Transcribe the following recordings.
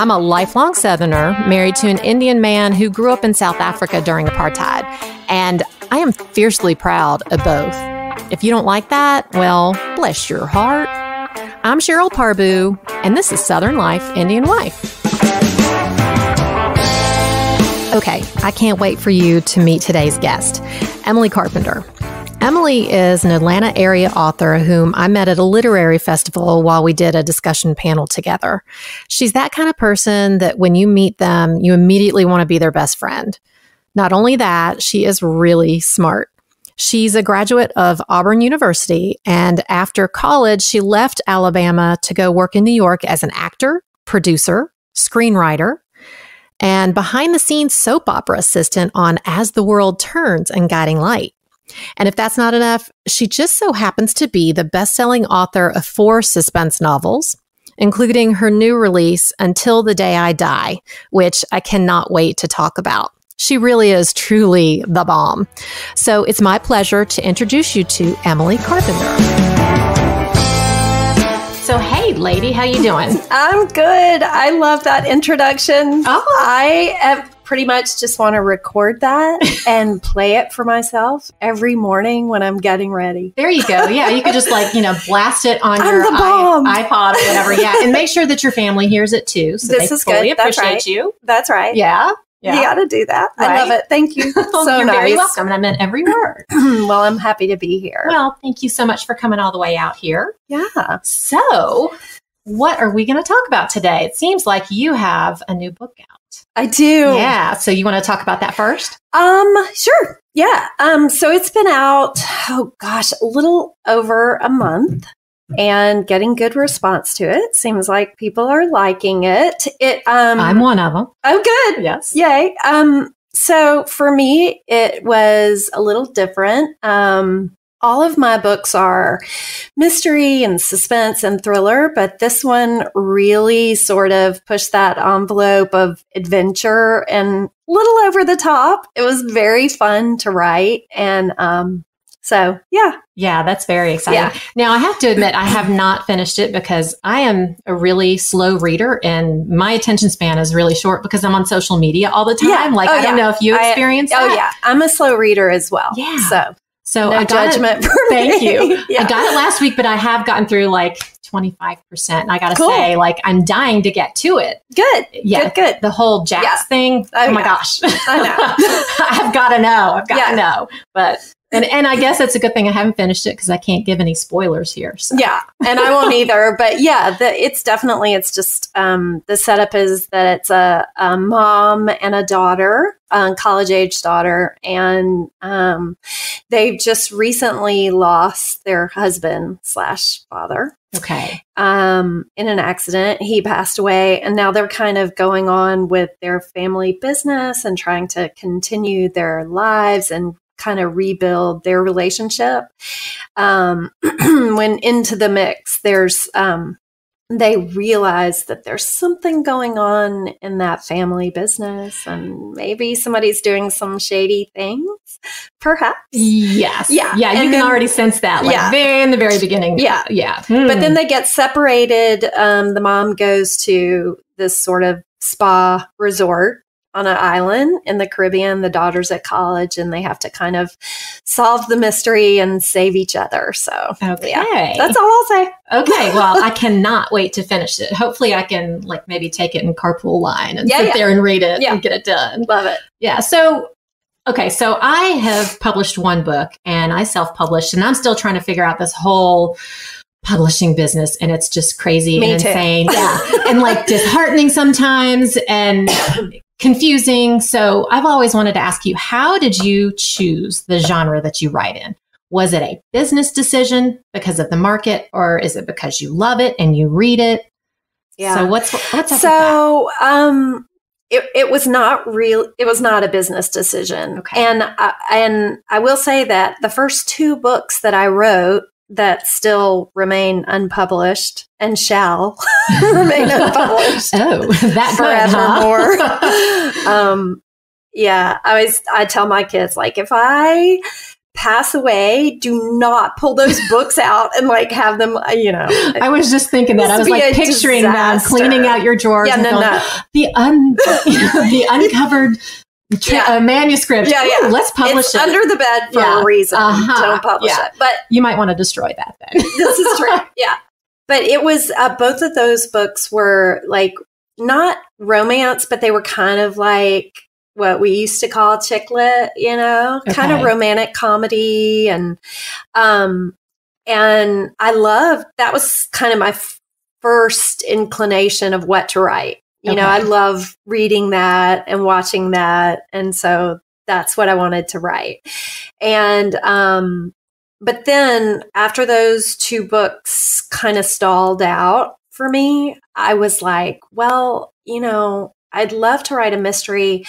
I'm a lifelong Southerner married to an Indian man who grew up in South Africa during apartheid, and I am fiercely proud of both. If you don't like that, well, bless your heart. I'm Sheryl Parbhoo, and this is Southern Life, Indian Wife. Okay, I can't wait for you to meet today's guest, Emily Carpenter. Emily is an Atlanta area author whom I met at a literary festival while we did a discussion panel together. She's that kind of person that when you meet them, you immediately want to be their best friend. Not only that, she is really smart. She's a graduate of Auburn University, and after college, she left Alabama to go work in New York as an actor, producer, screenwriter, and behind-the-scenes soap opera assistant on As the World Turns and Guiding Light. And if that's not enough, she just so happens to be the best-selling author of 4 suspense novels, including her new release, Until the Day I Die, which I cannot wait to talk about. She really is truly the bomb. So it's my pleasure to introduce you to Emily Carpenter. So, hey, lady, how you doing? I'm good. I love that introduction. Oh. I pretty much just want to record that and play it for myself every morning when I'm getting ready. There you go. Yeah, you could just blast it on your iPod or whatever. Yeah, and make sure that your family hears it too. So this is fully good. That's appreciate right. you. That's right. Yeah. You got to do that. Right? I love it. Thank you. So You're nice. very welcome. And I meant every word. Well, I'm happy to be here. Well, thank you so much for coming all the way out here. Yeah. So, what are we going to talk about today? It seems like you have a new book out. I do. Yeah. So you want to talk about that first? Sure. Yeah. So it's been out, a little over a month. And getting good response to it. Seems like people are liking it. I'm one of them. Oh, good. Yes. Yay. So for me, it was a little different. All of my books are mystery and suspense and thriller, but this one really sort of pushed that envelope of adventure and a little over the top. It was very fun to write. And, so, yeah. Yeah, that's very exciting. Yeah. Now, I have to admit, I have not finished it because I am a really slow reader and my attention span is really short because I'm on social media all the time. Yeah. I don't know if you experience that. Oh, yeah. I'm a slow reader as well. Yeah. So no I got judgment for Thank me. you. Yeah. I got it last week, but I have gotten through 25%. And I got to say, I'm dying to get to it. Good. Yeah. Good. The whole Jax thing. Oh my gosh. I know. I've got to know. I've got to know. But... And I guess it's a good thing I haven't finished it because I can't give any spoilers here. So. Yeah, and I won't either. But yeah, it's just the setup is that it's a mom and a daughter, college-age daughter, and they've just recently lost their husband/father. Okay. In an accident. He passed away, and now they're kind of going on with their family business and trying to continue their lives and kind of rebuild their relationship. When into the mix, there's they realize that there's something going on in that family business and maybe somebody's doing some shady things, perhaps. Yes. Yeah. Yeah. You can already sense that in the very beginning. Yeah. Yeah. But then they get separated. The mom goes to this sort of spa resort on an island in the Caribbean. The daughter's at college and they have to kind of solve the mystery and save each other. So, yeah, that's all I'll say. Okay. Well, I cannot wait to finish it. Hopefully I can maybe take it in carpool line and sit there and read it and get it done. Love it. Yeah. So, okay. So I have published one book and I self-published and I'm still trying to figure out this whole publishing business, and it's just crazy and insane. Yeah. And disheartening sometimes and confusing. So I've always wanted to ask you, how did you choose the genre that you write in? Was it a business decision because of the market, or is it because you love it and you read it? Yeah. So what's up with that? It was not real. It was not a business decision. Okay. And I will say that the first 2 books that I wrote that still remain unpublished and shall remain unpublished. Oh, that forevermore. Yeah, I tell my kids, if I pass away, do not pull those books out and like have them, I was just thinking that. I was like picturing them cleaning out your drawers. Yeah, and no. The uncovered manuscript. Yeah, yeah. Ooh, let's publish it. Under the bed for a reason. Don't publish it. But you might want to destroy that then. This is true. Yeah. But it was, both of those books were like not romance, but they were kind of like what we used to call chick lit, kind of romantic comedy. And I loved, that was kind of my first inclination of what to write. I love reading that and watching that. And so that's what I wanted to write. And, but then after those two books kind of stalled out for me, I was like, well, I'd love to write a mystery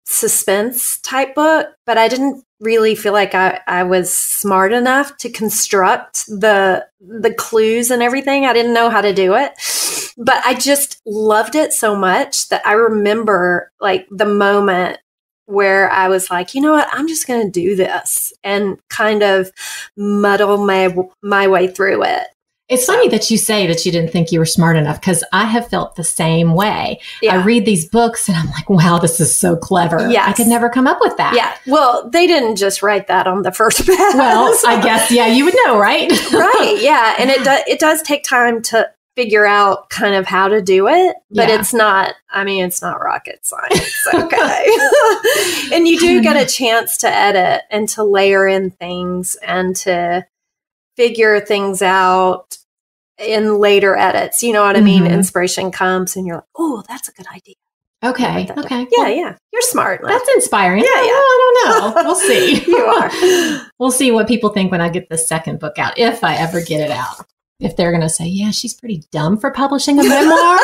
suspense type book, but I didn't really feel like I was smart enough to construct the clues and everything. I didn't know how to do it, but I just loved it so much that I remember like the moment where I was like, you know what, I'm just going to do this and kind of muddle my way through it. It's funny that you say that you didn't think you were smart enough, because I have felt the same way. Yeah. I read these books and I'm like, wow, this is so clever. Yes. I could never come up with that. Yeah. Well, they didn't just write that on the first pass. Well, I guess, you would know, right? Right. Yeah. And it does take time to figure out kind of how to do it, but it's not rocket science. Okay. And you do get a chance to edit and to layer in things and to figure things out in later edits. You know what I mean? Inspiration comes and you're like, oh, that's a good idea. Okay. Okay. Yeah. Yeah. You're smart. That's inspiring. Yeah. I don't know. We'll see. You are. We'll see what people think when I get the second book out, if I ever get it out. If they're going to say, yeah, she's pretty dumb for publishing a memoir,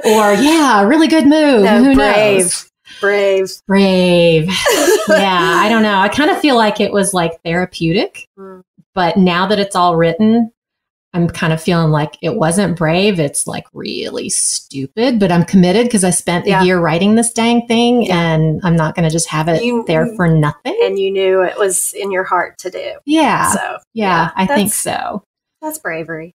or yeah, really good move. No, Who knows? Brave. Yeah. I don't know. I kind of feel like it was like therapeutic. But now that it's all written, I'm kind of feeling like it wasn't brave. It's like really stupid, but I'm committed because I spent a year writing this dang thing, and I'm not going to just have it there for nothing. And you knew it was in your heart to do. Yeah. So I think so. That's bravery.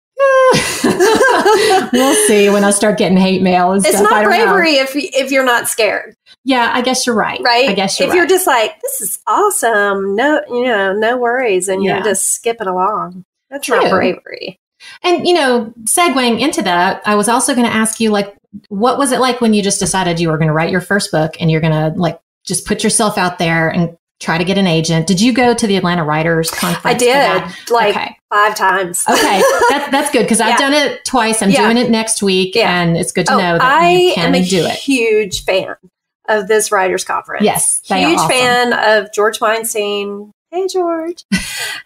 We'll see when I start getting hate mail and stuff. It's not bravery if you're not scared. Yeah, I guess you're right. Right? I guess you're just like, this is awesome. No, no worries. And you're just skipping along. That's not bravery. And, segueing into that, I was also going to ask you, like, what was it like when you just decided you were going to write your first book and you're going to like just put yourself out there and try to get an agent? Did you go to the Atlanta Writers Conference? I did, 5 times. Okay, that's good, because I've done it twice. I'm doing it next week, and it's good to know that you can do it. I am a huge fan of this Writers Conference. Yes, huge fan of George Weinstein. Hey, George.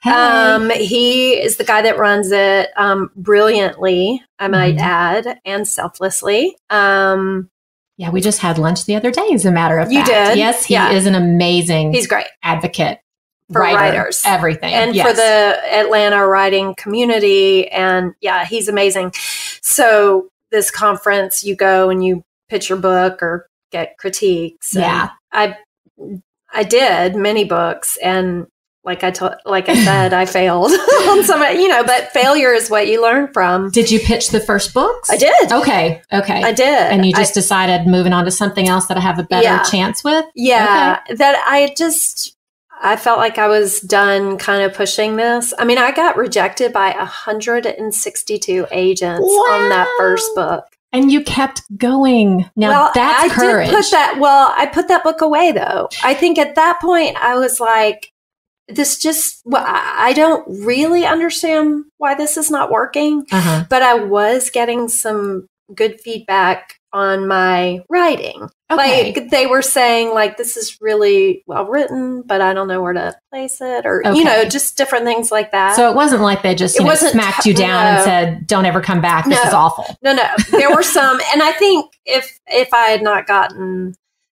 Hey. He is the guy that runs it brilliantly, I might add, and selflessly. Yeah, we just had lunch the other day, as a matter of fact. You did? Yes, he is an amazing He's great. Advocate For writers. Everything. And for the Atlanta writing community. And he's amazing. So this conference, you go and you pitch your book or get critiques. Yeah. I did many books, and like I said, I failed on some, but failure is what you learn from. Did you pitch the first books? I did. Okay. I did. And you just decided moving on to something else that I have a better chance with? Yeah. Okay. That I felt like I was done kind of pushing this. I mean, I got rejected by 162 agents on that first book. And you kept going. Now that's courage. I put that book away, though. I think at that point I was like, I don't really understand why this is not working, but I was getting some good feedback on my writing. Okay. Like they were saying, like, this is really well written, but I don't know where to place it, or just different things like that. So it wasn't like they just smacked you down and said, "Don't ever come back. This is awful." No. There were some, and I think if I had not gotten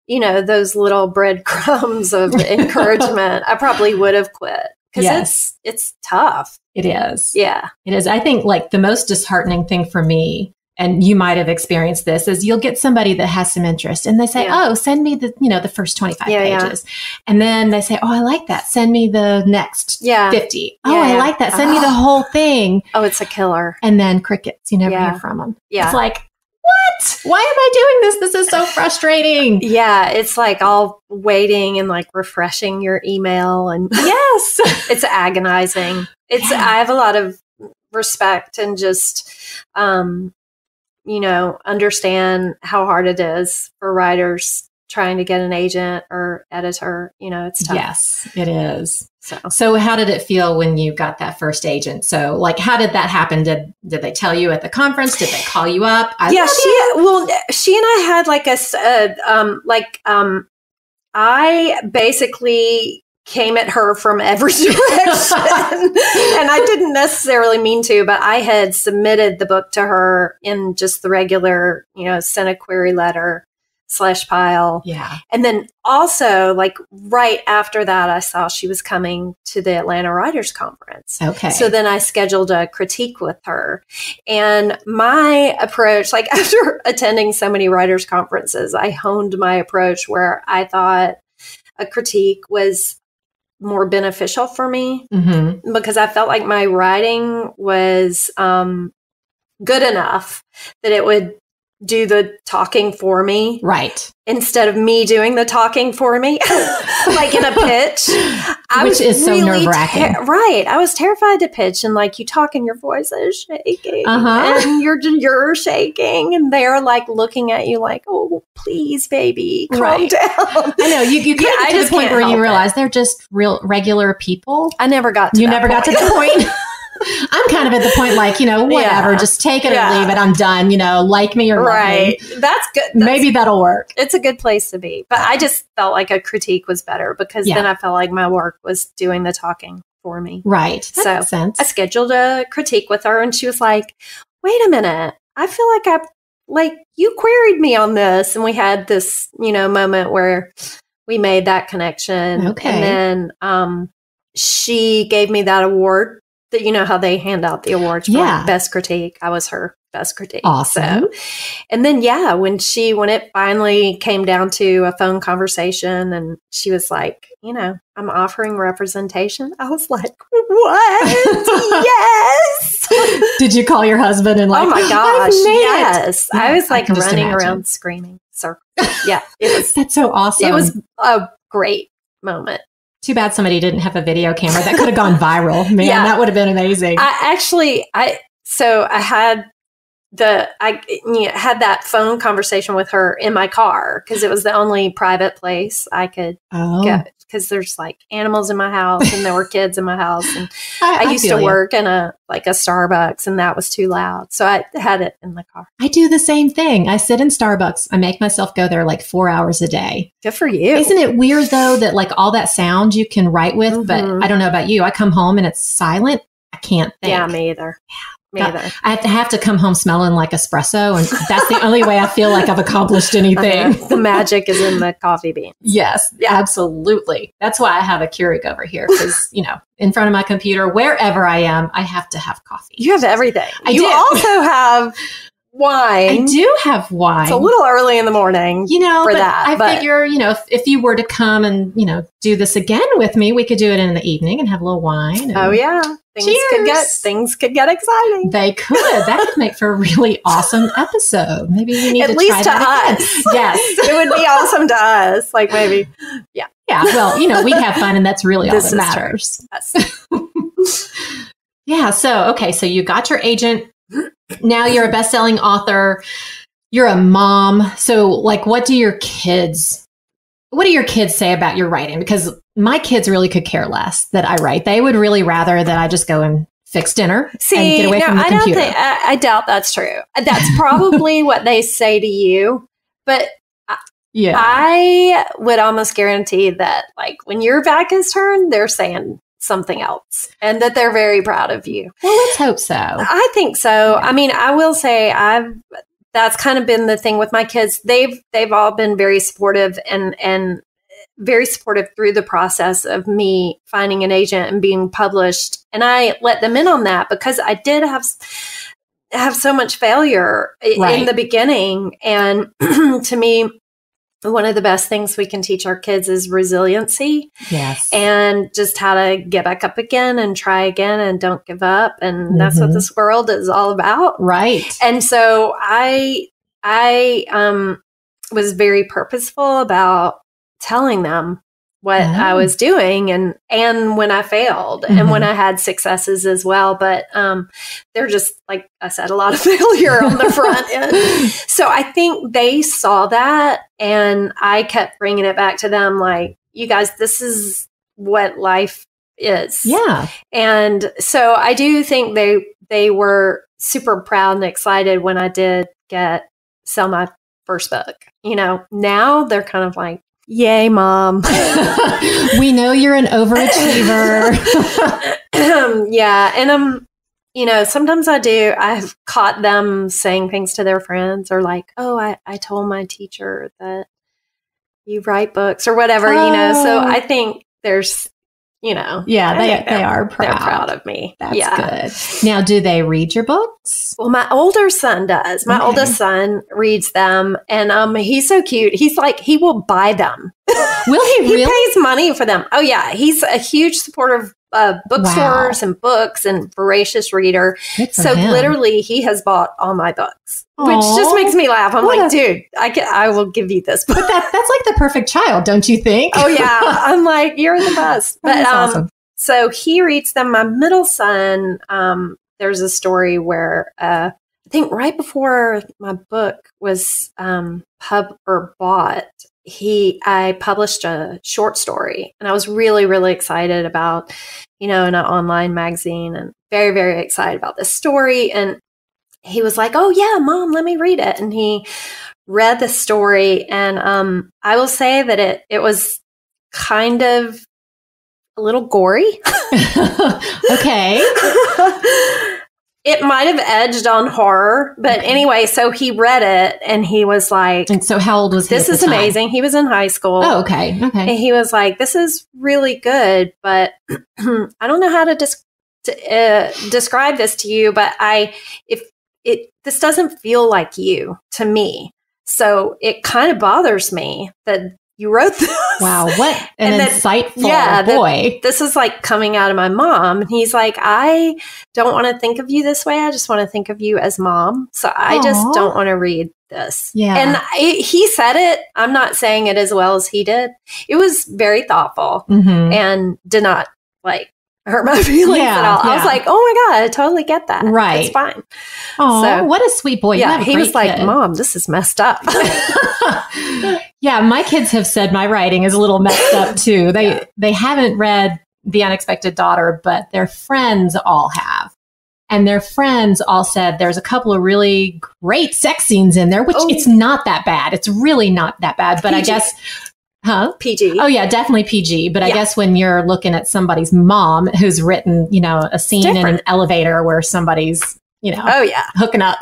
those little breadcrumbs of encouragement, I probably would have quit, because it's tough. It is. Yeah, it is. I think like the most disheartening thing for me, and you might have experienced this, is you'll get somebody that has some interest and they say, oh, send me the, the first 25 pages. And then they say, oh, I like that. Send me the next 50. Oh, I like that. Send me the whole thing. Oh, it's a killer. And then crickets. You never hear from them. Yeah. It's like, what? Why am I doing this? This is so frustrating. Yeah. It's like all waiting and like refreshing your email. And yes, it's agonizing. I have a lot of respect and just, understand how hard it is for writers trying to get an agent or editor. It's tough. Yes, it is. So how did it feel when you got that first agent? So like, how did that happen? Did they tell you at the conference? Did they call you up? She and I had like I basically came at her from every direction. And I didn't necessarily mean to, but I had submitted the book to her in just the regular, sent a query letter /pile. Yeah. And then also like right after that, I saw she was coming to the Atlanta Writers Conference. Okay. So then I scheduled a critique with her. And my approach, like after attending so many writers conferences, I honed my approach where I thought a critique was more beneficial for me because I felt like my writing was good enough that it would do the talking for me. Right. Instead of me doing the talking for me, like in a pitch. Which is so nerve-wracking. Right. I was terrified to pitch and like you talk and your voice is shaking and you're shaking and they're like looking at you like, oh, please, baby, calm down. I know. You get to the point where you realize they're just regular people. I never got to got to the point. I'm kind of at the point like, whatever, just take it or leave it. I'm done, like me or love me. That's good. Maybe that'll work. It's a good place to be. But I just felt like a critique was better because then I felt like my work was doing the talking for me. Right. That makes sense. I scheduled a critique with her and she was like, wait a minute. I feel like you queried me on this. And we had this, moment where we made that connection. Okay. And then she gave me that award. That how they hand out the awards for best critique. I was her best critique. Awesome. So, and then when it finally came down to a phone conversation and she was like, I'm offering representation. I was like, what? Yes. Did you call your husband and like, oh my gosh, yes. I was like running around screaming circles. Yeah. That's so awesome. It was a great moment. Too bad somebody didn't have a video camera that could have gone viral. Man, that would have been amazing. I had had that phone conversation with her in my car because it was the only private place I could get because there's like animals in my house and there were kids in my house and I used to work in a Starbucks and that was too loud. So I had it in the car. I do the same thing. I sit in Starbucks. I make myself go there like 4 hours a day. Good for you. Isn't it weird though that like all that sound you can write with, but I don't know about you. I come home and it's silent. I can't think. Yeah, me either. Me either. I have to come home smelling like espresso, and that's the only way I feel like I've accomplished anything. The magic is in the coffee bean. Yes, absolutely. That's why I have a Keurig over here because, in front of my computer, wherever I am, I have to have coffee. You have everything. You also have wine. I do have wine. It's a little early in the morning, for that. I figure, if you were to come and, do this again with me, we could do it in the evening and have a little wine. Oh yeah. Things could get exciting. They could. That could make for a really awesome episode. Maybe we need to try that again. Us. Yes. It would be awesome to us. Like maybe. Yeah. Yeah. Well, we'd have fun and that's really all that matters. Yes. Yeah. So you got your agent. Now you're a best-selling author. You're a mom. So like, what do your kids say about your writing? Because my kids really could care less that I write. They would really rather that I just go and fix dinner and get away from the computer. I doubt that's true. That's probably what they say to you. But I would almost guarantee that like when your back is turned, they're saying something else and that they're very proud of you. Well, let's hope so. I think so. I mean, I will say that's kind of been the thing with my kids. They've all been very supportive and very supportive through the process of me finding an agent and being published. And I let them in on that because I did have have so much failure in the beginning. And to me, one of the best things we can teach our kids is resiliency. Yes. And just how to get back up again and try again and don't give up. And that's what this world is all about. Right. And so I was very purposeful about telling them what I was doing and when I failed and when I had successes as well. But they're just, like I said, a lot of failure on the front end. So I think they saw that, and I kept bringing it back to them like, you guys, this is what life is. Yeah. And so I do think they were super proud and excited when I did sell my first book. You know, now they're kind of like, yay, Mom. We know you're an overachiever. Yeah. And you know, sometimes I've caught them saying things to their friends, or like, oh, I told my teacher that you write books or whatever, you know. So I think there's, you know. Yeah, they are proud. They're proud of me. That's good. Now, do they read your books? Well, my older son does. My oldest son reads them, and he's so cute. He's like, he will buy them. Will he really? He pays money for them. Oh, yeah. He's a huge supporter of bookstores and books, and voracious reader. So literally, he has bought all my books, which just makes me laugh. I'm like, dude, I will give you this book. But that's like the perfect child, don't you think? Oh, yeah. I'm like, you're the best. But awesome. So he reads them. My middle son, there's a story where I think right before my book was bought, I published a short story, and I was really, really excited about, you know, in an online magazine, and very, very excited about this story. And he was like, oh yeah, Mom, let me read it. And he read the story. And I will say that it was kind of a little gory. Okay. It might have edged on horror, but anyway, so he read it and he was like, and so how old was he? This is amazing. He was in high school. Oh, okay. Okay. And he was like, this is really good, but I don't know how to describe this to you, but this doesn't feel like you to me. So it kind of bothers me that you wrote this. Wow, what an insightful boy. This is like coming out of my mom. And he's like, I don't want to think of you this way. I just want to think of you as Mom. So I just don't want to read this. Yeah. And he said it. I'm not saying it as well as he did. It was very thoughtful and did not like hurt my feelings at all. I was like, oh my God, I totally get that. Right. It's fine. Oh, so, what a sweet boy. Yeah. He was like, Mom, this is messed up. Yeah. My kids have said my writing is a little messed up too. They haven't read The Unexpected Daughter, but their friends all have. And their friends all said there's a couple of really great sex scenes in there, which it's not that bad. It's really not that bad. But PG. I guess... Huh? PG. Oh, yeah, definitely PG. But I guess when you're looking at somebody's mom who's written, you know, a scene in an elevator where somebody's, you know, hooking up.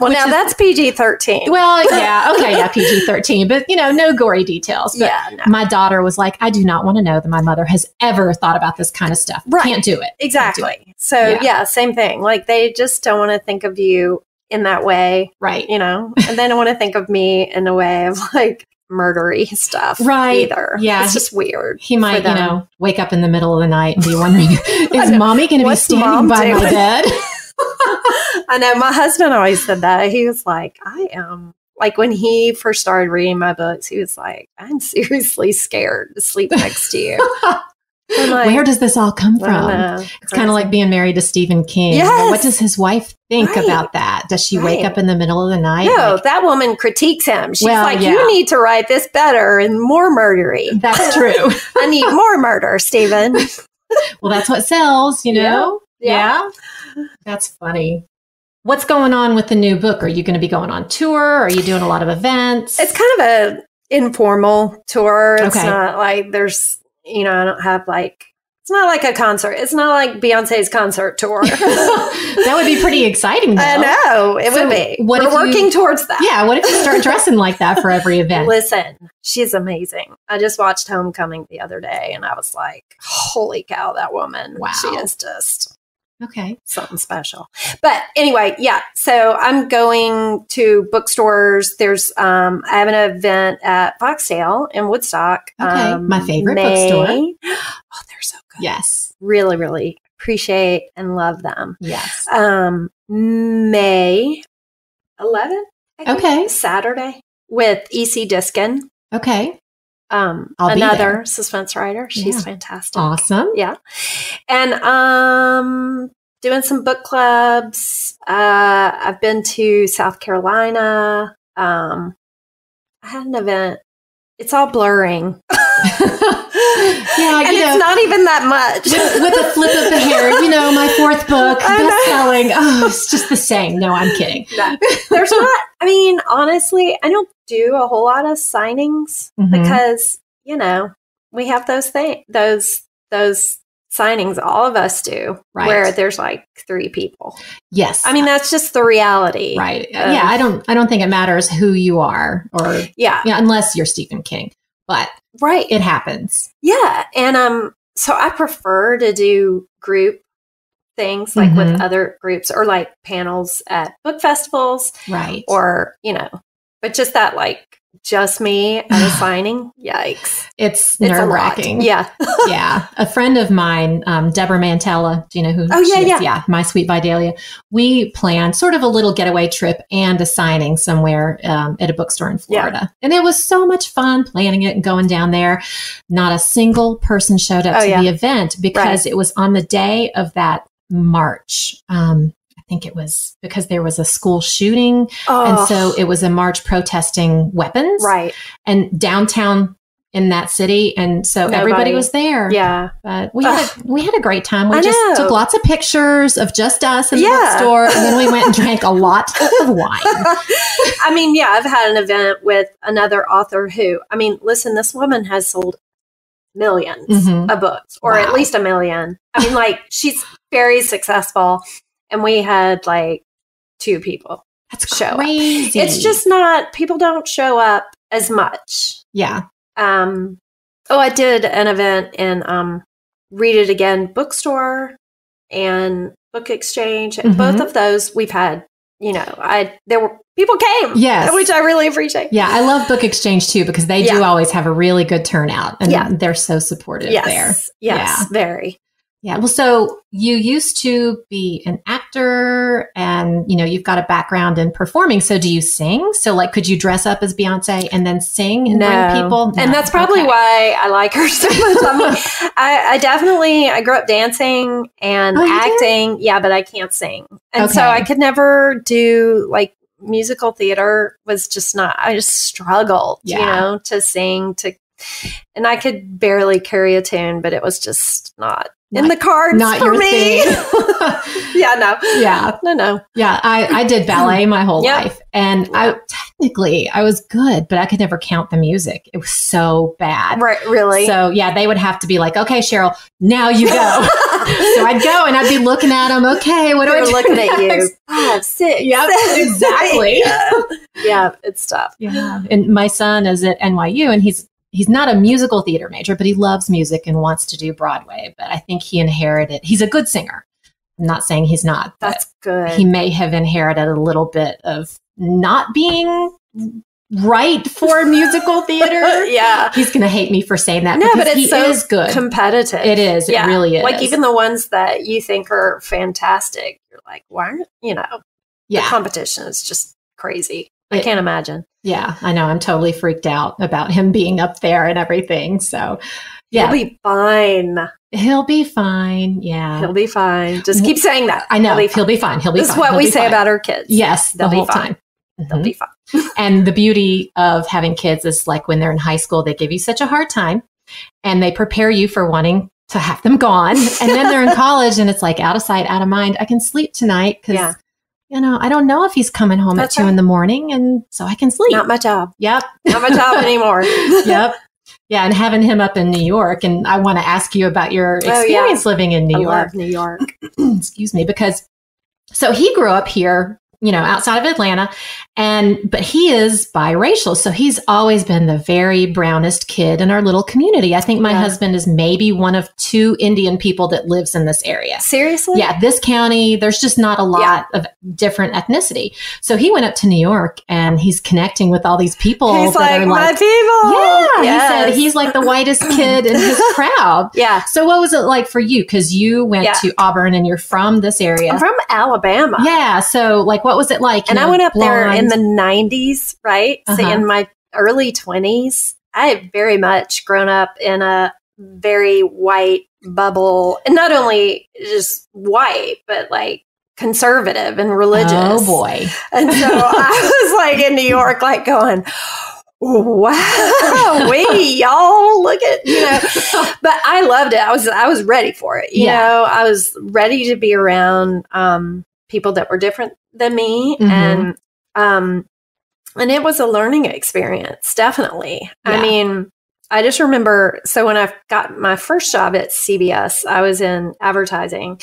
Well, now that's PG-13. Well, yeah. Okay. Yeah. PG-13. But, you know, no gory details. But my daughter was like, I do not want to know that my mother has ever thought about this kind of stuff. Right. Can't do it. Exactly. So, same thing. Like, they just don't want to think of you in that way. Right. You know, and they don't want to think of me in a way of like, murdery stuff either. Yeah. It's just weird. He might, you know, wake up in the middle of the night and be wondering, is Mommy going to be standing by my bed? I know. My husband always said that. He was like, I am. Like when he first started reading my books, he was like, I'm seriously scared to sleep next to you. Like, where does this all come from? It's kind of like being married to Stephen King. Yes. What does his wife think about that? Does she wake up in the middle of the night? No, that woman critiques him. She's like, you need to write this better and more murdery. That's true. I need more murder, Stephen. Well, that's what sells, you know? Yeah. That's funny. What's going on with the new book? Are you going to be going on tour? Are you doing a lot of events? It's kind of an informal tour. It's not like there's... You know, I don't have like, it's not like a concert. It's not like Beyonce's concert tour. That would be pretty exciting, though. I know. It would be. We're working towards that. Yeah. What if you start dressing like that for every event? Listen, she's amazing. I just watched Homecoming the other day and I was like, holy cow, that woman. Wow. She is just Okay. Something special. But anyway, yeah. So I'm going to bookstores. There's I have an event at Foxtail in Woodstock. Okay. My favorite bookstore. Oh, they're so good. Yes. Really, really appreciate and love them. Yes. May 11th. Okay. Saturday with E.C. Diskin. Okay. Another suspense writer. She's fantastic. Awesome. Yeah. And doing some book clubs. I've been to South Carolina. I had an event. It's all blurring. Yeah, and it's not even that much. With a flip of the hair, my fourth book, best-selling. Oh, it's just the same. No, I'm kidding. No, there's not. I mean, honestly, I don't do a whole lot of signings because, we have those signings, all of us do, where there's like 3 people. Yes. I mean, that's just the reality. Right. Yeah. I don't think it matters who you are or, unless you're Stephen King, but it happens. Yeah. And, so I prefer to do group things like with other groups or like panels at book festivals. Right. Or, but just that like just me at a signing. Yikes. It's nerve-wracking. Yeah. Yeah. A friend of mine, Deborah Mantella, do you know who she is? Yeah. My Sweet Vidalia. We planned sort of a little getaway trip and a signing somewhere at a bookstore in Florida. Yeah. And it was so much fun planning it and going down there. Not a single person showed up to the event because it was on the day of that march. I think it was because there was a school shooting. And so it was a march protesting weapons. Right. And downtown in that city. And so everybody was there. Yeah. But we had a great time. We just took lots of pictures of just us in the bookstore. And then we went and drank a lot of wine. I mean, I've had an event with another author who, I mean, listen, this woman has sold millions of books, or at least 1 million. I mean, like, she's very successful. And we had like 2 people show up. It's just not, people don't show up as much. Yeah. I did an event in Read It Again bookstore and Book Exchange. And both of those we've had, people came. Yes. Which I really appreciate. Yeah. I love Book Exchange too, because they do always have a really good turnout and they're so supportive there. Yes. Very. Yeah. Well, so you used to be an actor and, you've got a background in performing. So do you sing? So like, could you dress up as Beyonce and then sing and bring people? No. And that's probably why I like her so much. I grew up dancing and acting. Yeah, but I can't sing. And so I could never do like musical theater was just not, I just struggled, to sing, and I could barely carry a tune, but it was just not in the cards for me. No. Yeah. I did ballet my whole life. And I was good, but I could never count the music. It was so bad. Right. Really? So they would have to be like, okay, Sheryl, now you go. So I'd go and I'd be looking at them. Okay. What are we looking at you? 5, 6. Yep. Exactly. Yeah. It's tough. Yeah. And my son is at NYU and he's not a musical theater major, but he loves music and wants to do Broadway. But I think he inherited, he's a good singer. I'm not saying he's not. That's good. He may have inherited a little bit of not being right for musical theater. Yeah. He's going to hate me for saying that. No, but it's he so is good. Competitive. It is. It really is. Like even the ones that you think are fantastic, you're like, why aren't, the competition is just crazy. I can't imagine. Yeah, I know. I'm totally freaked out about him being up there and everything. So, he'll be fine. He'll be fine. Yeah. He'll be fine. Just keep saying that. I know. He'll be fine. He'll be fine. This is what we say about our kids. Yes, the whole time. They'll be fine. And the beauty of having kids is like when they're in high school, they give you such a hard time and they prepare you for wanting to have them gone. And then they're in college and it's like out of sight, out of mind. I can sleep tonight because I don't know if he's coming home at 2 in the morning, and so I can sleep. Not my job. Yep. Not my job anymore. Yep. Yeah, and having him up in New York, and I want to ask you about your experience living in New York. I love New York. Excuse me, because so he grew up here outside of Atlanta. But he is biracial. So he's always been the very brownest kid in our little community. I think my husband is maybe one of 2 Indian people that lives in this area. Seriously? Yeah. This county, there's just not a lot of different ethnicity. So he went up to New York and he's connecting with all these people. He's that like, are my people. Yeah. Yes. He said he's like the whitest kid in his crowd. Yeah. So what was it like for you? Because you went to Auburn and you're from this area. I'm from Alabama. Yeah. So like, what was it like? And I went up there in the 90s, right? So in my early 20s, I had very much grown up in a very white bubble. And not only just white, but like conservative and religious. Oh boy. And so I was like in New York, like going, wow, y'all look at, but I loved it. I was ready for it. You know, I was ready to be around, people that were different than me. And it was a learning experience. Definitely. Yeah. I mean, I just remember, so when I got my first job at CBS, I was in the advertising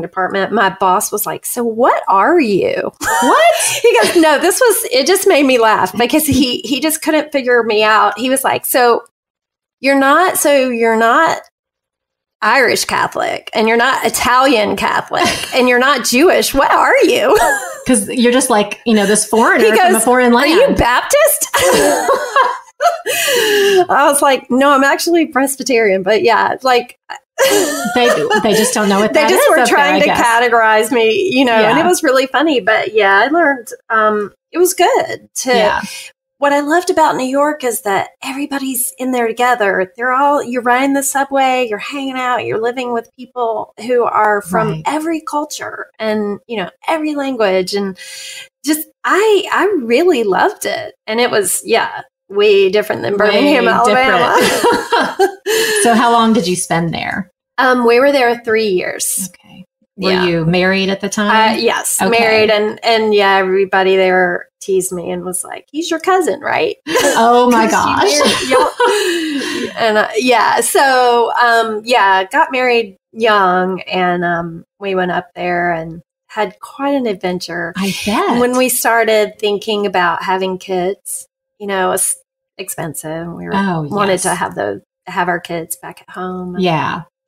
department. My boss was like, so what are you? What? He goes, no, it just made me laugh because he just couldn't figure me out. He was like, so you're not Irish Catholic and you're not Italian Catholic and you're not Jewish. What are you? Because you're just like, this foreigner from a foreign land. Are you Baptist? I was like, no, I'm actually Presbyterian, but yeah, like they just don't know what that is. They just were trying to categorize me, and it was really funny. But yeah, I learned it was good to. What I loved about New York is that everybody's in there together. You're riding the subway, you're hanging out, you're living with people who are from every culture and, every language. And just, I really loved it. And it was, way different than Birmingham, Alabama. So how long did you spend there? We were there 3 years. Okay. Were you married at the time? Yes, married. And everybody there teased me and was like, he's your cousin, right? Oh my gosh. And so, got married young and we went up there and had quite an adventure. I bet. When we started thinking about having kids, it was expensive. We wanted to have our kids back at home.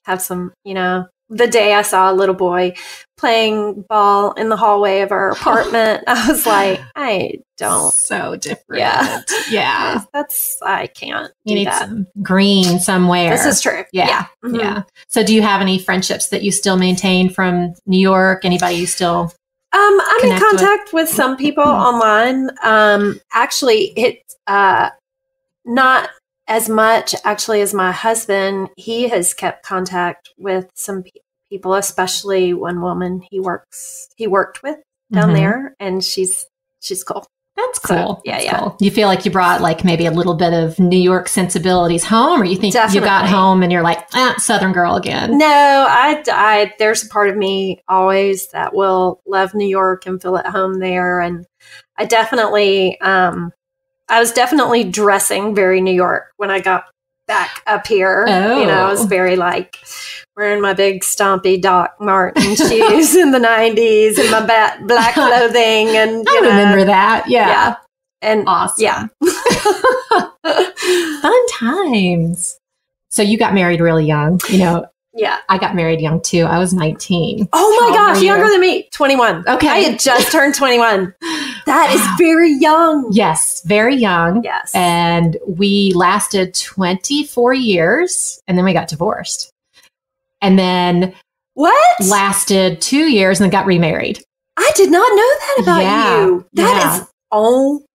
Have some, the day I saw a little boy playing ball in the hallway of our apartment, I was like, I don't. So different. Yeah. I can't. You need some green somewhere. This is true. Yeah. Mm-hmm. Yeah. So do you have any friendships that you still maintain from New York? Anybody you still I'm in contact with some people online. Actually, it's not as much actually as my husband. He has kept contact with some people, especially one woman he worked with down there, and she's cool. That's cool. So, Cool. You feel like you brought like maybe a little bit of New York sensibilities home, or you think you got home and you're like, Southern girl again? No, I there's a part of me always that will love New York and feel at home there. And I definitely, I was definitely dressing very New York when I got back up here. Oh. I was very like wearing my big stompy Doc Marten shoes in the 90s and my black clothing. And I remember that. Yeah. And awesome. Yeah. Fun times. So you got married really young, Yeah. I got married young too. I was 19. Oh my gosh, younger than me. 21. Okay. I had just turned 21. That is very young. Yes, very young. Yes. And we lasted 24 years and then we got divorced. And then lasted 2 years and then got remarried. I did not know that about you.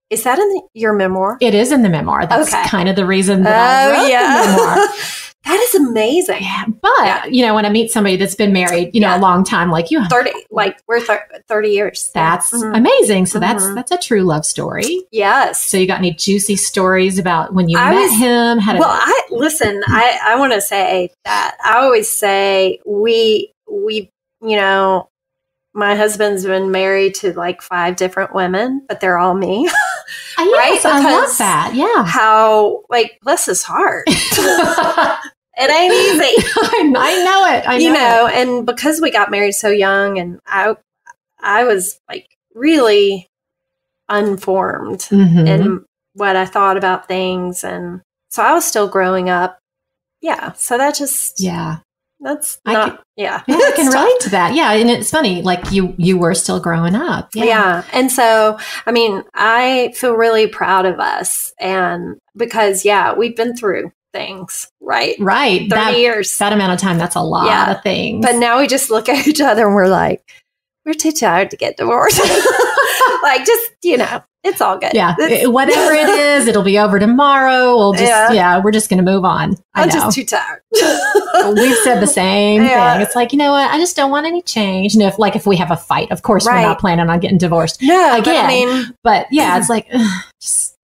Is that in your memoir? It is in the memoir. That's kind of the reason that I wrote the memoir. That is amazing. Yeah. But, when I meet somebody that's been married, a long time, like you. 30, we're 30 years. That's amazing. So that's a true love story. Yes. So you got any juicy stories about when you met him? I want to say that I always say we, my husband's been married to like 5 different women, but they're all me. Yes, right? I love that. Yeah. How, bless his heart. It ain't easy. I know it. I know and because we got married so young and I I was like really unformed Mm-hmm. in what I thought about things. And so I was still growing up. Yeah. So that just, that's not, I can relate to that. Yeah. And it's funny, like you were still growing up. Yeah. And so, I mean, I feel really proud of us. And because, we've been through things, right? Right. 30 years. That amount of time, that's a lot of things. But now we just look at each other and we're like, we're too tired to get divorced. Like, just, it's all good. Yeah. Whatever it is, it'll be over tomorrow. We'll just, we're just going to move on. I'm just too tired. We've said the same thing. It's like, you know what? I just don't want any change. If we have a fight, of course, we're not planning on getting divorced. No, again. But it's like,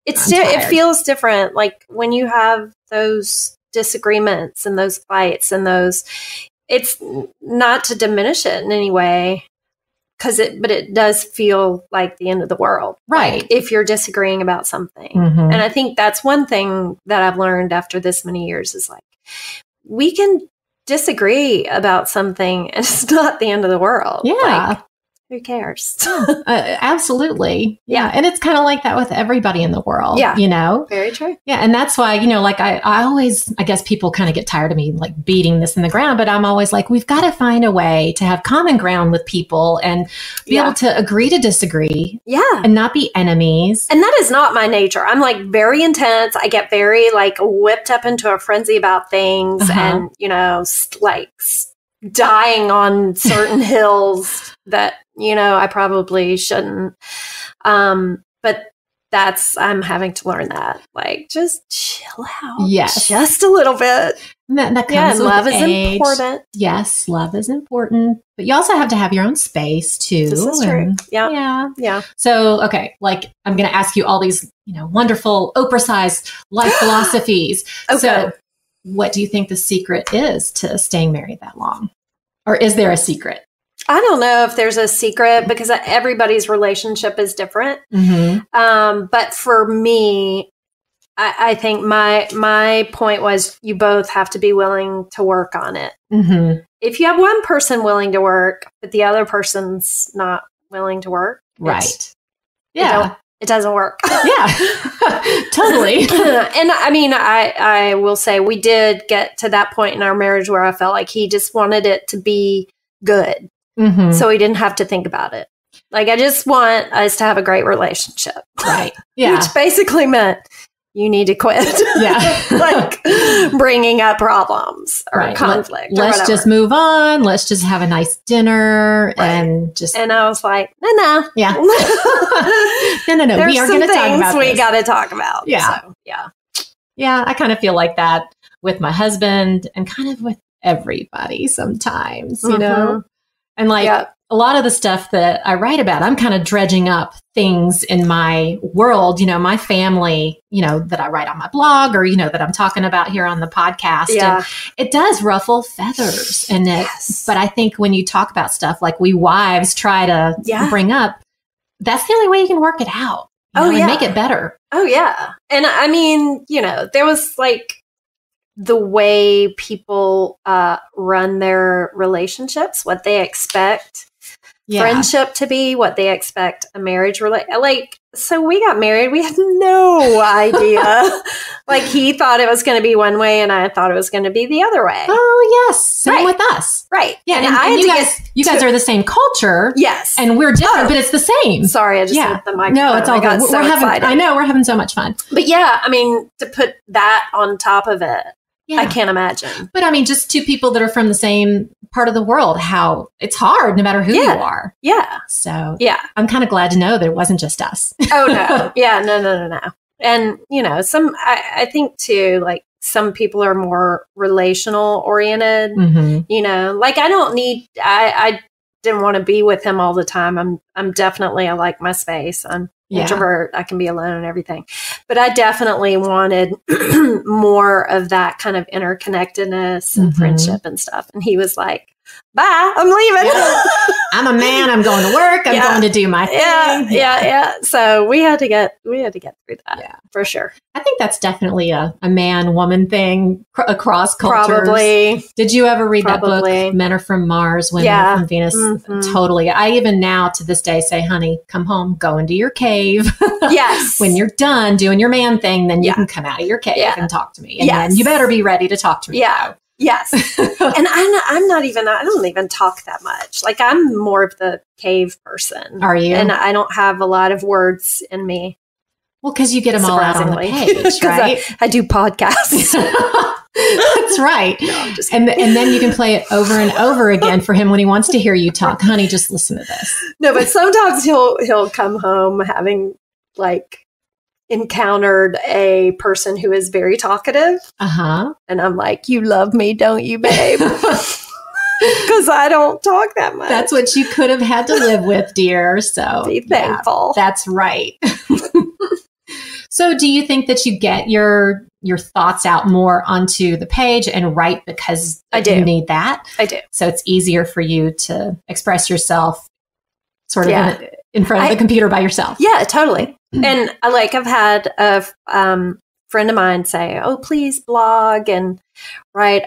it feels different. Like when you have those disagreements and those fights and it's not to diminish it in any way. But it does feel like the end of the world. Right. Like if you're disagreeing about something. Mm-hmm. And I think that's one thing that I've learned after this many years is like, we can disagree about something and it's not the end of the world. Yeah. Like, who cares? Absolutely. Yeah. And it's kind of like that with everybody in the world. Yeah. Very true. Yeah. And that's why, like I always, I guess people kind of get tired of me like beating this in the ground, but I'm always like, we've got to find a way to have common ground with people and be able to agree to disagree. Yeah. And not be enemies. And that is not my nature. I'm like very intense. I get very like whipped up into a frenzy about things and, like dying on certain hills that, I probably shouldn't. But I'm having to learn that. Like, just chill out. Yes. Just a little bit. That comes with love age. Is important. Yes, love is important. But you also have to have your own space too. This is true. Yeah. So, okay, like I'm going to ask you all these, wonderful Oprah-sized life philosophies. Okay. So what do you think the secret is to staying married that long? Or is there a secret? I don't know if there's a secret because everybody's relationship is different. Mm-hmm. But for me, I think my point was you both have to be willing to work on it. Mm-hmm. If you have one person willing to work, but the other person's not willing to work, right? It doesn't work. Yeah, totally. And I mean, I will say we did get to that point in our marriage where I felt like he just wanted it to be good. Mm-hmm. So he didn't have to think about it. Like, I just want us to have a great relationship. Right. Yeah. Which basically meant you need to quit. Yeah. Like bringing up problems or conflict. Let's just move on. Let's just have a nice dinner and just. And I was like, no. Yeah. No. We are going to talk about we got to talk about. Yeah. So, yeah. Yeah. I kind of feel like that with my husband and kind of with everybody sometimes, And like a lot of the stuff that I write about, I'm kind of dredging up things in my world, my family, that I write on my blog or, that I'm talking about here on the podcast. Yeah. And it does ruffle feathers. And but I think when you talk about stuff like we wives try to bring up, that's the only way you can work it out. And make it better. Oh, yeah. And I mean, there was like, the way people run their relationships, what they expect friendship to be, what they expect a marriage so we got married. We had no idea. Like he thought it was going to be one way and I thought it was going to be the other way. Oh, yes. Same with us. Right. Yeah. And you guys are the same culture. Yes. And we're different, but it's the same. Sorry, I just hit the microphone. No, it's all good. I know. We're having so much fun. But yeah, I mean, to put that on top of it, I can't imagine. But I mean, just two people that are from the same part of the world, how it's hard no matter who you are. Yeah. So I'm kind of glad to know that it wasn't just us. Oh, no. Yeah, no. And, I think too, like some people are more relational oriented, like I didn't want to be with him all the time. I'm definitely, I like my space. I'm introvert. I can be alone and everything. But I definitely wanted more of that kind of interconnectedness and friendship and stuff. And he was like, bye, I'm leaving. Yeah. I'm a man. I'm going to work. I'm going to do my thing. Yeah. So we had to get through that for sure. I think that's definitely a man-woman thing across cultures. Probably. Did you ever read that book, Men Are From Mars, Women Are From Venus? Mm-hmm. Totally. I even now to this day say, honey, come home, go into your cave. Yes. When you're done doing your man thing, then you can come out of your cave and talk to me. And then you better be ready to talk to me. Yeah. Though. Yes. And I don't even talk that much. Like I'm more of the cave person. Are you? And I don't have a lot of words in me. Well, because you get them all out on the page, right? I do podcasts. That's right. No, and then you can play it over and over again for him when he wants to hear you talk. Honey, just listen to this. No, but sometimes he'll come home having like encountered a person who is very talkative. Uh-huh. And I'm like, you love me, don't you, babe? Because I don't talk that much. That's what you could have had to live with, dear. So be thankful. That's right. So do you think that you get your thoughts out more onto the page and write because you need that? I do. So it's easier for you to express yourself sort of in front of the computer by yourself. Yeah, totally. And I've had a friend of mine say, "Oh, please blog and write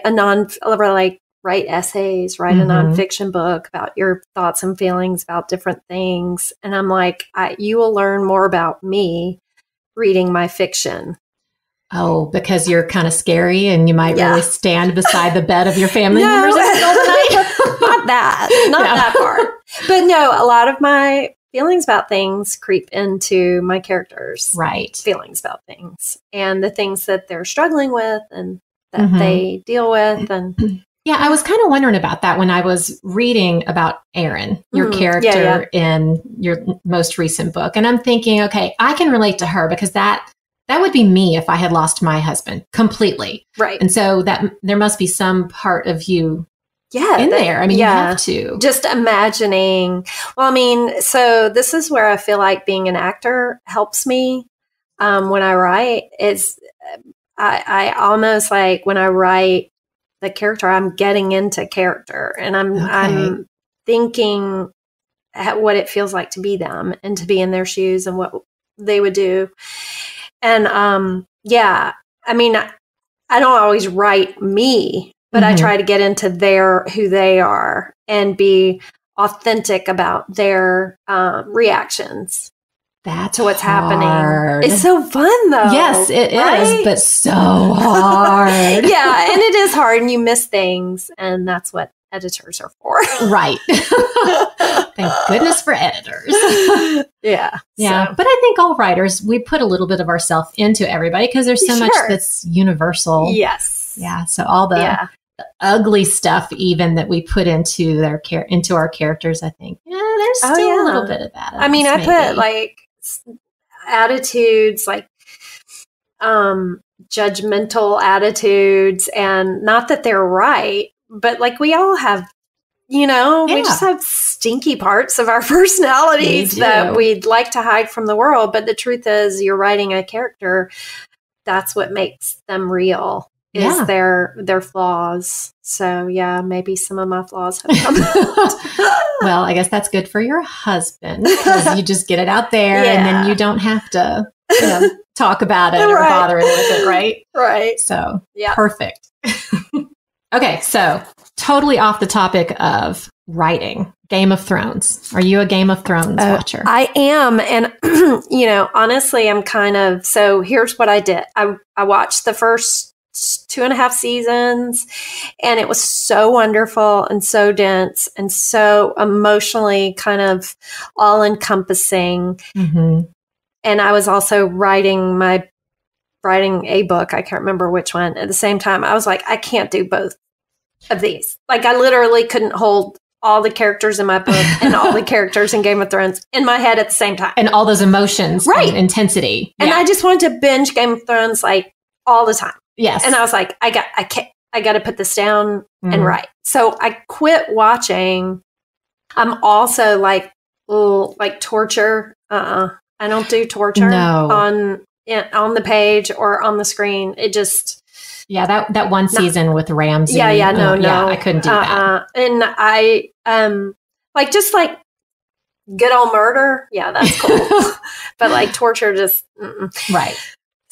write essays, write a nonfiction book about your thoughts and feelings about different things." And I'm like, you will learn more about me reading my fiction. Oh, because you're kind of scary and you might really stand beside the bed of your family members in the middle of the night. Not that part. But no, a lot of my feelings about things creep into my characters' feelings about things and the things that they're struggling with and that they deal with. And yeah, I was kind of wondering about that when I was reading about Erin, your character in your most recent book. And I'm thinking, okay, I can relate to her because that would be me if I had lost my husband completely. Right. And so that there must be some part of you in there. I mean, you have to. Just imagining. Well, I mean, so this is where I feel like being an actor helps me when I write. I almost like when I write the character, I'm getting into character and I'm thinking what it feels like to be them and to be in their shoes and what they would do. And I mean, I don't always write me, but I try to get into who they are and be authentic about their reactions to what's happening. It's so fun though. Yes, it is, but so hard. Yeah, and it is hard and you miss things and that's what editors are for. Right. Thank goodness for editors. Yeah. So. But I think all writers, we put a little bit of ourselves into everybody because there's so much that's universal. Yes. Yeah. So all the ugly stuff even that we put into our characters, I think, there's still a little bit of that. I mean, I put like attitudes, like judgmental attitudes, and not that they're right, but like we all have, we just have stinky parts of our personalities that we'd like to hide from the world. But the truth is, you're writing a character. That's what makes them real. Is their flaws. So maybe some of my flaws have come out. Well, I guess that's good for your husband because you just get it out there and then you don't have to talk about it or bother with it, right? Right. So perfect. Okay, so totally off the topic of writing. Game of Thrones. Are you a Game of Thrones watcher? I am. And, honestly, I'm so here's what I did. I watched the first 2.5 seasons and it was so wonderful and so dense and so emotionally kind of all encompassing. And I was also writing a book. I can't remember which one. At the same time, I was like, I can't do both of these. Like I literally couldn't hold all the characters in my book and all the characters in Game of Thrones in my head at the same time. And all those emotions and intensity. And I just wanted to binge Game of Thrones like all the time. Yes. And I was like, I got to put this down and write. So I quit watching. I'm also like torture. I don't do torture on the page or on the screen. It just, Yeah, that one season with Ramsey. Yeah, no. Yeah, I couldn't do that. And I, just like good old murder. Yeah, that's cool. But like torture, just, right.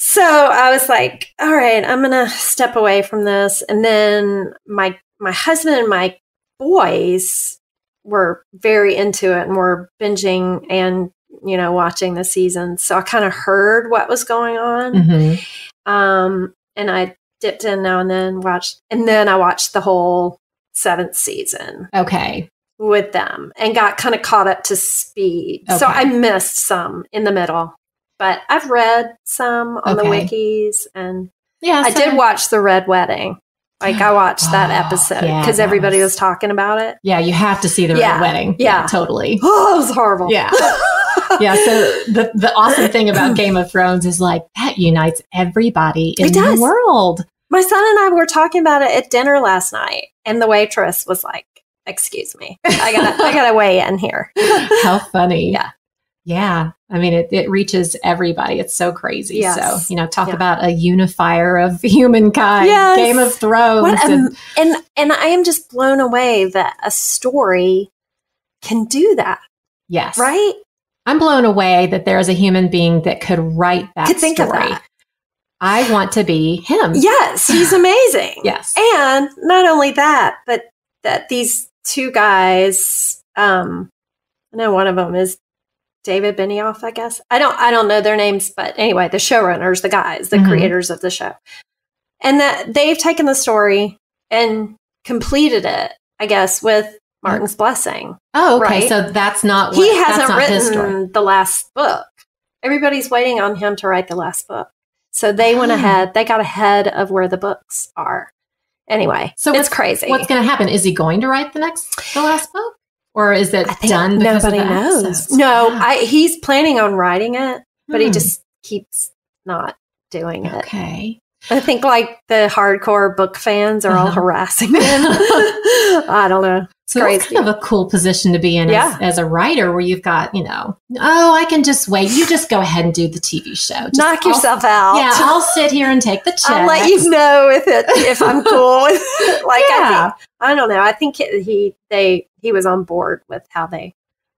So I was like, all right, I'm going to step away from this. And then my husband and my boys were very into it and were binging and, watching the season. So I kind of heard what was going on. Mm-hmm. And I dipped in now and then I watched the whole 7th season. Okay. With them and got kind of caught up to speed. Okay. So I missed some in the middle. But I've read some on the wikis, and I did watch the Red Wedding. Like I watched that episode because everybody was talking about it. Yeah, you have to see the Red Wedding. Yeah, totally. Oh, it was horrible. Yeah. Yeah, so the awesome thing about Game of Thrones is like that unites everybody in the world. My son and I were talking about it at dinner last night, and the waitress was like, "Excuse me, I gotta weigh in here." How funny. Yeah. Yeah. I mean, it reaches everybody. It's so crazy. Yes. So, talk about a unifier of humankind. Yes. Game of Thrones. And I am just blown away that a story can do that. Yes. Right? I'm blown away that there is a human being that could write that think story. Of that. I want to be him. Yes. He's amazing. Yes. And not only that, but that these two guys, I know one of them is David Benioff, I guess. I don't know their names, but anyway, the showrunners, the guys, the creators of the show. And that they've taken the story and completed it, I guess, with Martin's blessing. Oh, okay. Right? So that's not he hasn't written the last book. Everybody's waiting on him to write the last book. So they went ahead, they got ahead of where the books are. Anyway, so it's crazy. What's going to happen? Is he going to write the last book? Or is it done because nobody of the knows? episodes? No, he's planning on writing it, but he just keeps not doing it. Okay. I think like the hardcore book fans are all harassing him. I don't know. So it's kind of a cool position to be in as a writer where you've got, I can just wait. You just go ahead and do the TV show. Just knock yourself out. Yeah, I'll sit here and take the check. I'll let you know if I'm cool. I don't know. I think he was on board with how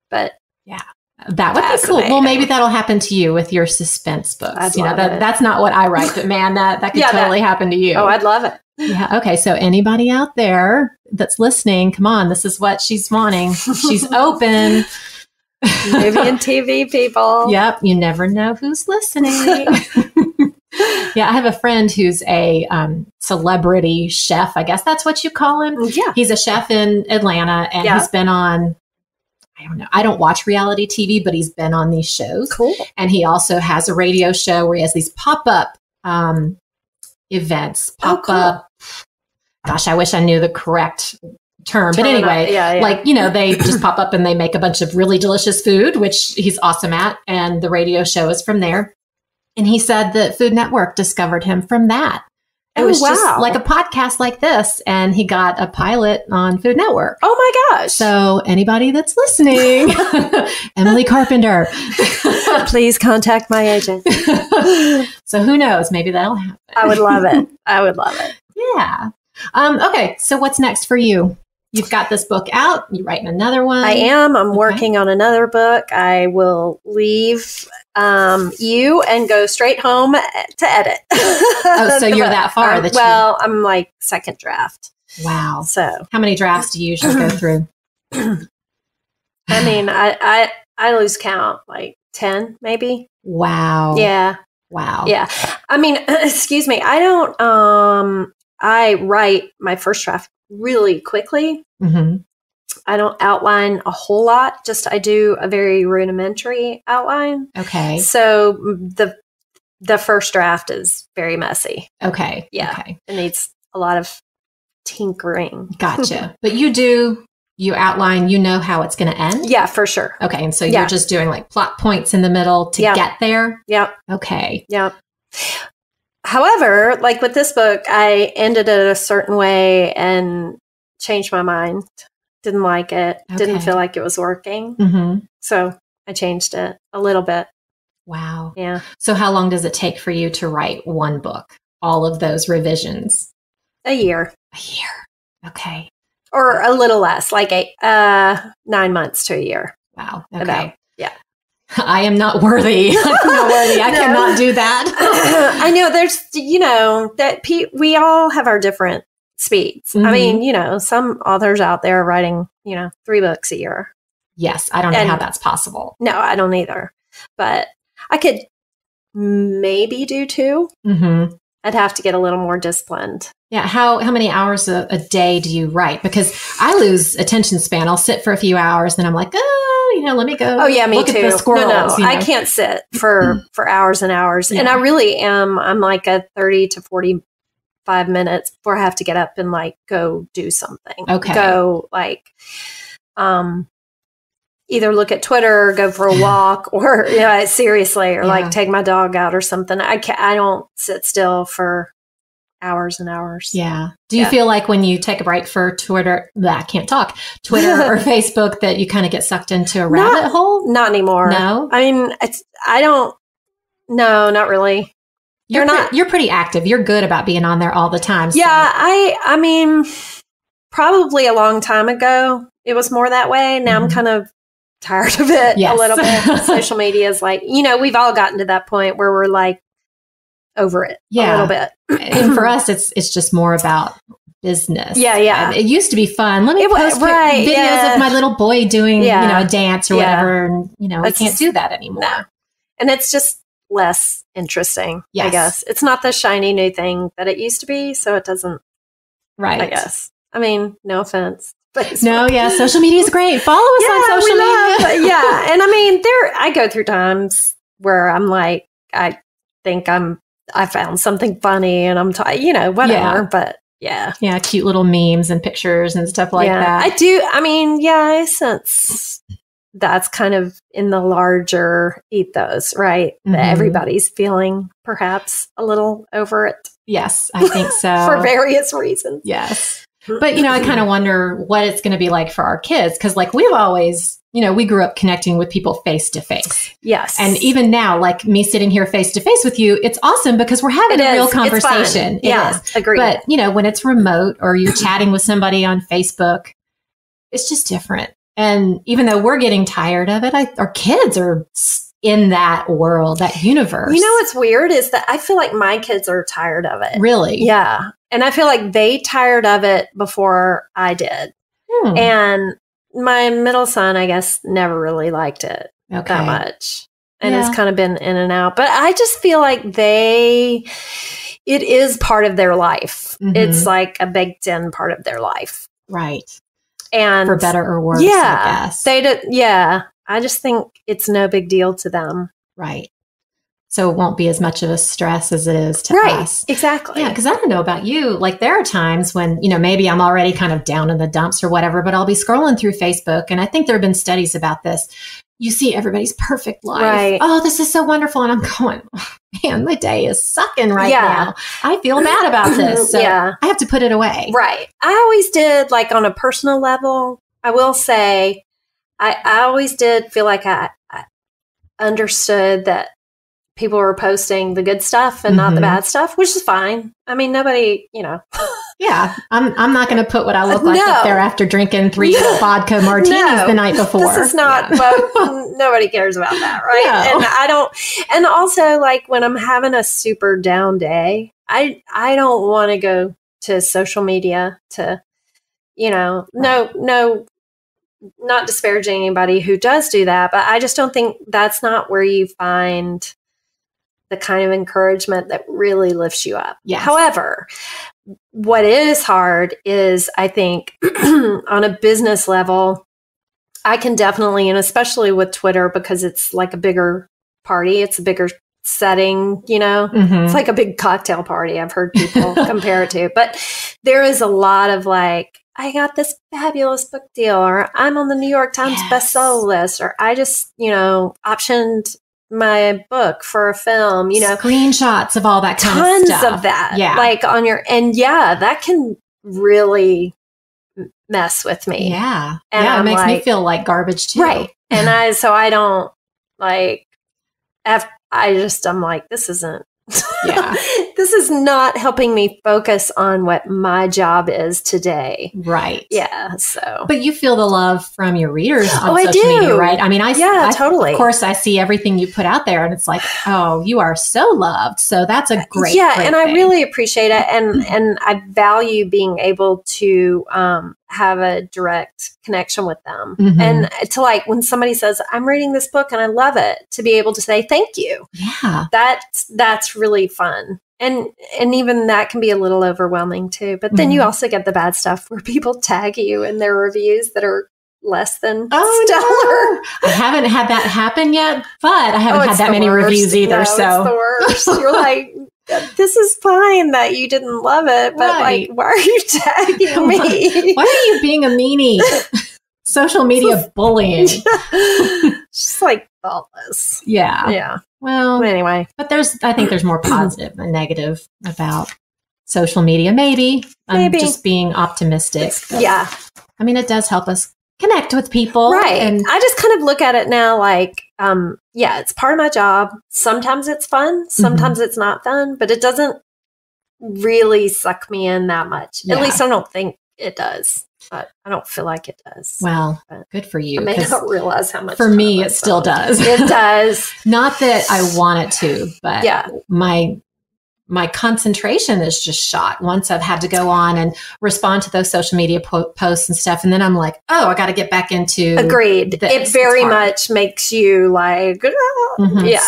but yeah. That would be cool. Well, maybe that'll happen to you with your suspense books. That's not what I write, but man, that could totally happen to you. Oh, I'd love it. Yeah. Okay. So anybody out there that's listening, come on, this is what she's wanting. She's open. Movie and TV people. Yep. You never know who's listening. Yeah. I have a friend who's a celebrity chef. I guess that's what you call him. Yeah. He's a chef in Atlanta and he's been on, I don't know. I don't watch reality TV, but he's been on these shows. Cool. And he also has a radio show where he has these pop-up events. Pop-up. Gosh, I wish I knew the correct term. But anyway, they just pop up and they make a bunch of really delicious food, which he's awesome at. And the radio show is from there. And he said that Food Network discovered him from that. It was just like a podcast like this, and he got a pilot on Food Network. Oh my gosh. So anybody that's listening, Emily Carpenter. Please contact my agent. So who knows? Maybe that'll happen. I would love it. Yeah. Okay. So what's next for you? You've got this book out. You're writing another one. I am. I'm working on another book. I will leave you and go straight home to edit. Oh, so you're that far? I'm like second draft. Wow. So how many drafts do you usually go through? I mean, I lose count, like 10 maybe. Wow. Yeah. Wow. Yeah. I mean, excuse me. I don't, I write my first draft really quickly. Mm-hmm. I don't outline a whole lot. I do a very rudimentary outline. Okay. So the first draft is very messy. Okay. Yeah. Okay. It needs a lot of tinkering. Gotcha. But you outline, how it's going to end? Yeah, for sure. Okay. And so you're just doing like plot points in the middle to get there? Yep. Okay. Yep. However, like with this book, I ended it a certain way and changed my mind. Didn't like it. Okay. Didn't feel like it was working. Mm-hmm. So I changed it a little bit. Wow. Yeah. So how long does it take for you to write one book? all of those revisions? A year. A year. Okay. Or a little less, like 9 months to a year. Wow. Okay. About, yeah. I am not worthy. I'm not worthy. I cannot do that. I know there's, that we all have our different speeds. I mean, some authors out there are writing, 3 books a year. Yes. I don't know how that's possible. No, I don't either. But I could maybe do 2. Mm-hmm. I'd have to get a little more disciplined. Yeah. How many hours a day do you write? Because I lose attention span. I'll sit for a few hours and I'm like, let me go. Oh yeah, me look too. At the squirrels, No, I can't sit for hours and hours. Yeah. And I really am. I'm like a 30 to 45 minutes before I have to get up and like go do something. Okay. Go like, either look at Twitter, or go for a walk, or seriously, or like take my dog out or something. I don't sit still for hours and hours. Yeah. Do you feel like when you take a break for Twitter, I can't talk, Twitter or Facebook, that you kind of get sucked into a rabbit hole? Not anymore. No? I mean, no, not really. You're pretty active. You're good about being on there all the time. So. Yeah. I mean, probably a long time ago, it was more that way. Now I'm kind of tired of it a little bit. Social media is like, we've all gotten to that point where we're like over it a little bit. And for us, it's just more about business. Yeah, yeah. And it used to be fun. Let me post videos of my little boy doing, a dance or whatever. And, we can't do that anymore. No. And it's just less interesting, I guess. It's not the shiny new thing that it used to be. So it doesn't, I guess. I mean, no offense. No, social media is great. Follow us on social media. And I mean, I go through times where I'm like, I think I found something funny and I'm, whatever. But yeah, cute little memes and pictures and stuff like that. I do. I mean, I sense that's kind of in the larger ethos, right? Mm-hmm. That everybody's feeling perhaps a little over it. Yes, I think so. For various reasons. Yes. But, I kind of wonder what it's going to be like for our kids. Because like we've always, we grew up connecting with people face to face. Yes. And even now, like me sitting here face to face with you, it's awesome because we're having a real conversation. It is. Agreed. But, when it's remote or you're chatting with somebody on Facebook, it's just different. And even though we're getting tired of it, our kids are in that world, that universe. What's weird is that I feel like my kids are tired of it. Really? Yeah. And I feel like they tired of it before I did. And my middle son, I guess, never really liked it that much. And it's kind of been in and out. But I just feel like it is part of their life. Mm-hmm. It's like a baked in part of their life. Right. And for better or worse, I guess. I just think it's no big deal to them. Right. So it won't be as much of a stress as it is to us. Exactly. Yeah, because I don't know about you. Like there are times when, maybe I'm already kind of down in the dumps or whatever, but I'll be scrolling through Facebook. And I think there have been studies about this. You see everybody's perfect life. Right. Oh, this is so wonderful. And I'm going, oh, man, my day is sucking now. I feel bad about this. So I have to put it away. Right. I always did, like on a personal level, I will say, I always did feel like I understood that people were posting the good stuff and not the bad stuff, which is fine. I mean, nobody, Yeah, I'm not going to put what I look like up there after drinking 3 vodka martinis the night before. This is not, nobody cares about that, right? No. And also like when I'm having a super down day, I don't want to go to social media to, no, not disparaging anybody who does do that, but I just don't think that's not where you find the kind of encouragement that really lifts you up. Yes. However, what is hard is, I think, on a business level, I can definitely, and especially with Twitter, because it's like a bigger party, it's a bigger setting, it's like a big cocktail party. I've heard people compare it to, but there is a lot of like, I got this fabulous book deal, or I'm on the New York Times bestseller list, or I just, optioned my book for a film, screenshots of all that kind of stuff. Tons of that. Yeah. Like on that can really mess with me. Yeah. And it makes me feel like garbage too. Right. And I don't like, I'm like, this isn't, this this is not helping me focus on what my job is today. Right. Yeah. So, but you feel the love from your readers on I social do. media, right? I mean, I totally. Of course, I see everything you put out there, and it's like, oh, you are so loved. So that's a great, yeah, great and thing. I really appreciate it, and I value being able to have a direct connection with them, and to like when somebody says, "I'm reading this book and I love it," to be able to say thank you. Yeah, that's really fun. And even that can be a little overwhelming too. But then you also get the bad stuff where people tag you in their reviews that are less than stellar. No. I haven't had that happen yet, but I haven't had that many reviews either. No, so it's the worst. You're like, this is fine that you didn't love it, but like, why are you tagging me? Why are you being a meanie? Social media bullying. Just like thoughtless. Yeah. Yeah. Well, anyway, but I think there's more positive than negative about social media. Maybe I'm just being optimistic. Yeah. I mean, it does help us connect with people. Right. And I just kind of look at it now like, it's part of my job. Sometimes it's fun. Sometimes it's not fun, but it doesn't really suck me in that much. Yeah. At least I don't think it does. But I don't feel like it does. Well, good for you. I may not realize how much. For me, it still does. It does. Not that I want it to, but yeah. My concentration is just shot once I've had to go on and respond to those social media posts and stuff. And then I'm like, oh, I got to get back into. Agreed. This. It very much makes you like,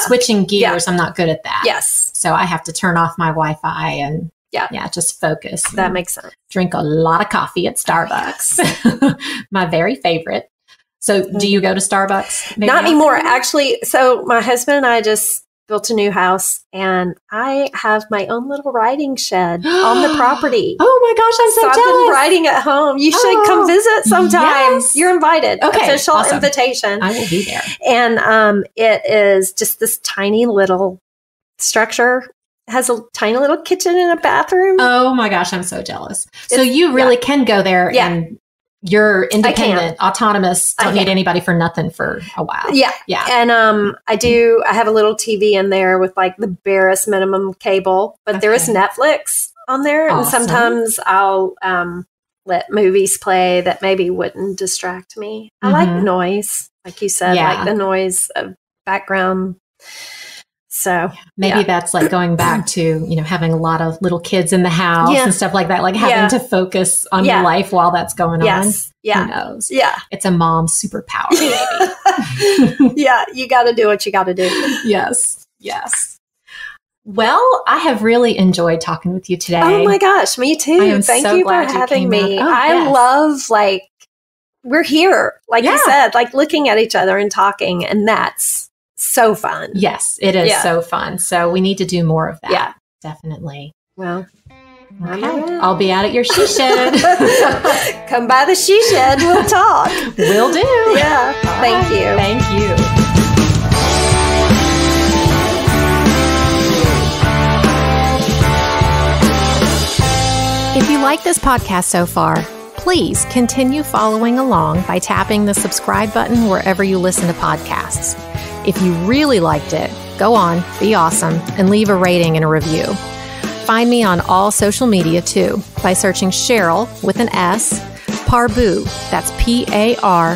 switching gears. Yeah. I'm not good at that. Yes. So I have to turn off my Wi-Fi and just focus. That makes sense. Drink a lot of coffee at Starbucks. My very favorite. So do you go to Starbucks? Not anymore, actually. So my husband and I just built a new house, and I have my own little writing shed on the property. Oh my gosh, I'm so jealous. I've been writing at home. You should come visit sometime. Yes. You're invited. Okay, official awesome. invitation. I will be there. And it is just this tiny little structure. It has a tiny little kitchen and a bathroom. Oh my gosh, I'm so jealous. So you really can go there and you're independent, autonomous, don't need anybody for nothing for a while. Yeah. Yeah. And I have a little TV in there with like the barest minimum cable, but there is Netflix on there. Awesome. And sometimes I'll let movies play that maybe wouldn't distract me. I like noise, like you said, like the noise of background. So maybe that's like going back to, having a lot of little kids in the house and stuff like that, like having to focus on your life while that's going on. Yeah. Who knows? Yeah. It's a mom superpower, maybe. Yeah. You got to do what you got to do. Yes. Yes. Well, I have really enjoyed talking with you today. Oh my gosh. Me too. Thank you for having me. I love we're here, like you said, like looking at each other and talking, and that's so fun. Yes, it is so fun. So we need to do more of that. Yeah. Definitely. Well, okay. I'll be out at your she shed. Come by the she shed. We'll talk. Will do. Yeah. Thank you. Thank you. If you like this podcast so far, please continue following along by tapping the subscribe button wherever you listen to podcasts. If you really liked it, go on, be awesome, and leave a rating and a review. Find me on all social media too by searching Sheryl with an S, Parbhoo, that's Parbhoo.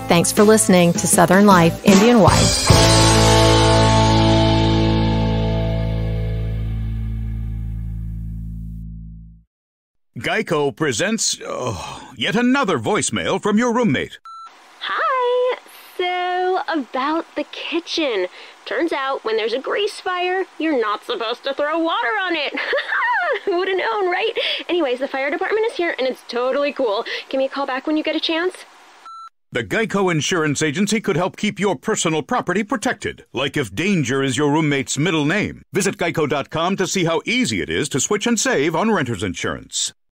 Thanks for listening to Southern Life, Indian Wife. Geico presents yet another voicemail from your roommate. Hi. So, about the kitchen. Turns out when there's a grease fire, you're not supposed to throw water on it. Who would have known, right? Anyways, the fire department is here and it's totally cool. Give me a call back when you get a chance. The Geico Insurance Agency could help keep your personal property protected, like if danger is your roommate's middle name. Visit geico.com to see how easy it is to switch and save on renter's insurance.